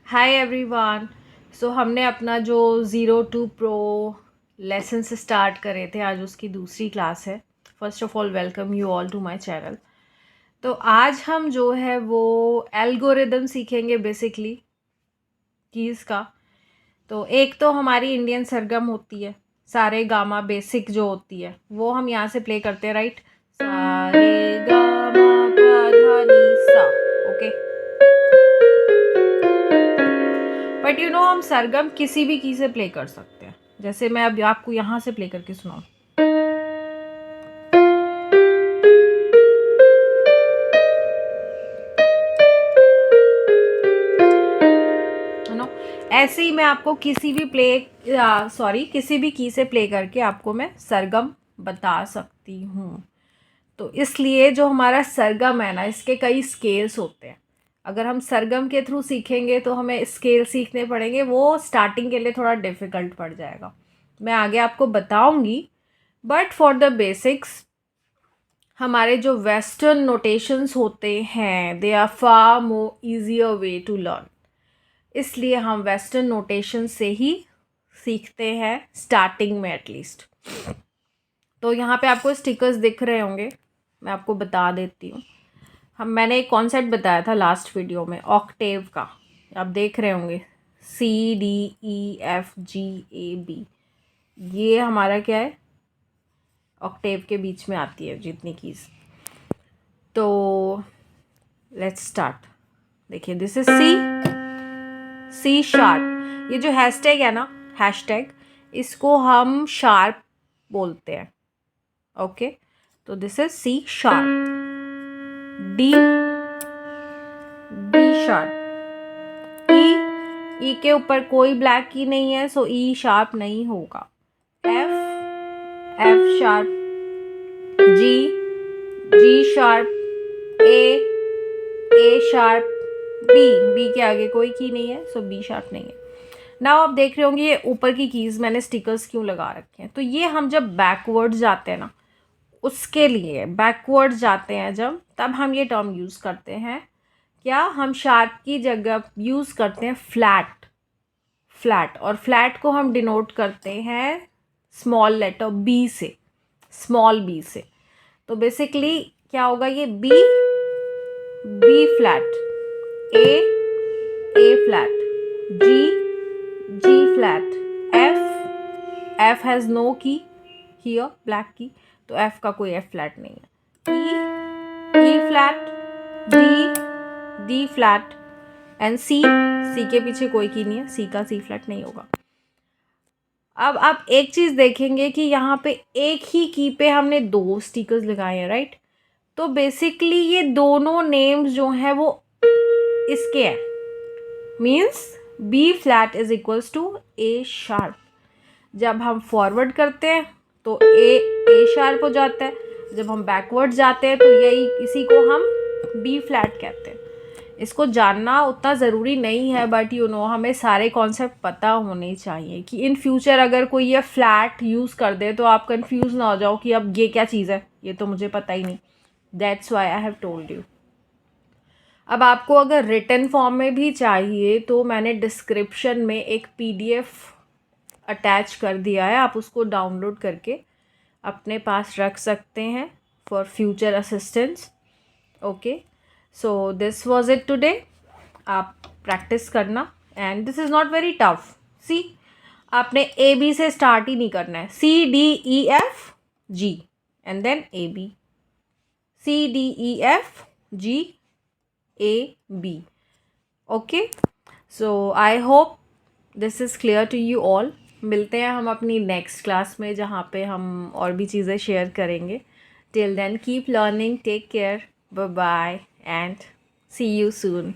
Hi everyone. सो हमने अपना जो ज़ीरो टू प्रो लेसन से स्टार्ट करे थे, आज उसकी दूसरी क्लास है। First of all welcome you all to my channel. तो आज हम जो है वो एल्गोरिदम सीखेंगे बेसिकली कीज़ का। तो एक तो हमारी इंडियन सरगम होती है, सारे गामा बेसिक जो होती है वो हम यहाँ से प्ले करते हैं, राइट। सारे गामा पा धा नी सा, ओके। बट हम सरगम किसी भी की से प्ले कर सकते हैं। जैसे मैं अब आपको यहाँ से प्ले करके सुनाऊं। ऐसे ही मैं आपको किसी भी की से प्ले करके आपको मैं सरगम बता सकती हूँ। तो इसलिए जो हमारा सरगम है ना, इसके कई स्केल्स होते हैं। अगर हम सरगम के थ्रू सीखेंगे तो हमें स्केल सीखने पड़ेंगे, वो स्टार्टिंग के लिए थोड़ा डिफ़िकल्ट पड़ जाएगा। मैं आगे आपको बताऊंगी। बट फॉर द बेसिक्स, हमारे जो वेस्टर्न नोटेशंस होते हैं they are far more easier way to learn. इसलिए हम वेस्टर्न नोटेशन से ही सीखते हैं स्टार्टिंग में एटलीस्ट। तो यहाँ पे आपको स्टिकर्स दिख रहे होंगे, मैं आपको बता देती हूँ। मैंने एक कॉन्सेप्ट बताया था लास्ट वीडियो में ऑक्टेव का, आप देख रहे होंगे CDEFGAB। ये हमारा क्या है, ऑक्टेव के बीच में आती है जितनी कीज़। तो लेट्स स्टार्ट। देखिए दिस इज सी शार्प। ये जो हैशटैग है ना, हैशटैग, इसको हम शार्प बोलते हैं, ओके। तो this is C sharp. D sharp. E के ऊपर कोई ब्लैक की नहीं है, सो ई शार्प नहीं होगा। F sharp. G sharp. A sharp. B के आगे कोई की नहीं है, सो बी शार्प नहीं है। नाउ आप देख रहे होंगे ये ऊपर की कीज़ मैंने स्टिकर्स क्यों लगा रखे हैं। तो ये हम जब बैकवर्ड जाते हैं ना, उसके लिए बैकवर्ड जाते हैं जब, तब हम ये टर्म यूज़ करते हैं। क्या हम शार्प की जगह यूज़ करते हैं फ्लैट, और फ्लैट को हम डिनोट करते हैं स्मॉल लेटर बी से, स्मॉल बी से। तो बेसिकली क्या होगा, ये B flat, A flat, G flat, F has no key here, black key, तो एफ का कोई एफ फ्लैट नहीं है। E flat, D flat and C के पीछे कोई की नहीं है, सी का सी फ्लैट नहीं होगा। अब आप एक चीज़ देखेंगे कि यहाँ पे एक ही की पे हमने दो स्टिकर्स लगाए हैं, राइट। तो बेसिकली ये दोनों नेम्स जो हैं वो इसके हैं, means B flat is equals to a sharp. जब हम फॉरवर्ड करते हैं तो ए शार्प हो जाता है, जब हम बैकवर्ड जाते हैं तो इसी को हम बी फ्लैट कहते हैं। इसको जानना उतना ज़रूरी नहीं है, बट हमें सारे कॉन्सेप्ट पता होने चाहिए कि इन फ्यूचर अगर कोई ये फ्लैट यूज़ कर दे तो आप कंफ्यूज ना हो जाओ कि अब ये क्या चीज़ है, ये तो मुझे पता ही नहीं। That's why I have told you. अब आपको अगर रिटन फॉर्म में भी चाहिए तो मैंने डिस्क्रिप्शन में एक PDF अटैच कर दिया है, आप उसको डाउनलोड करके अपने पास रख सकते हैं for future assistance, okay. So this was it today. आप प्रैक्टिस करना, and this is not very tough. See, आपने AB से स्टार्ट ही नहीं करना है, CDEFG and then AB, CDEFGAB, okay. So I hope this is clear to you all. मिलते हैं हम अपनी नेक्स्ट क्लास में, जहाँ पे हम और भी चीज़ें शेयर करेंगे। Till then keep learning, take care, bye bye and see you soon.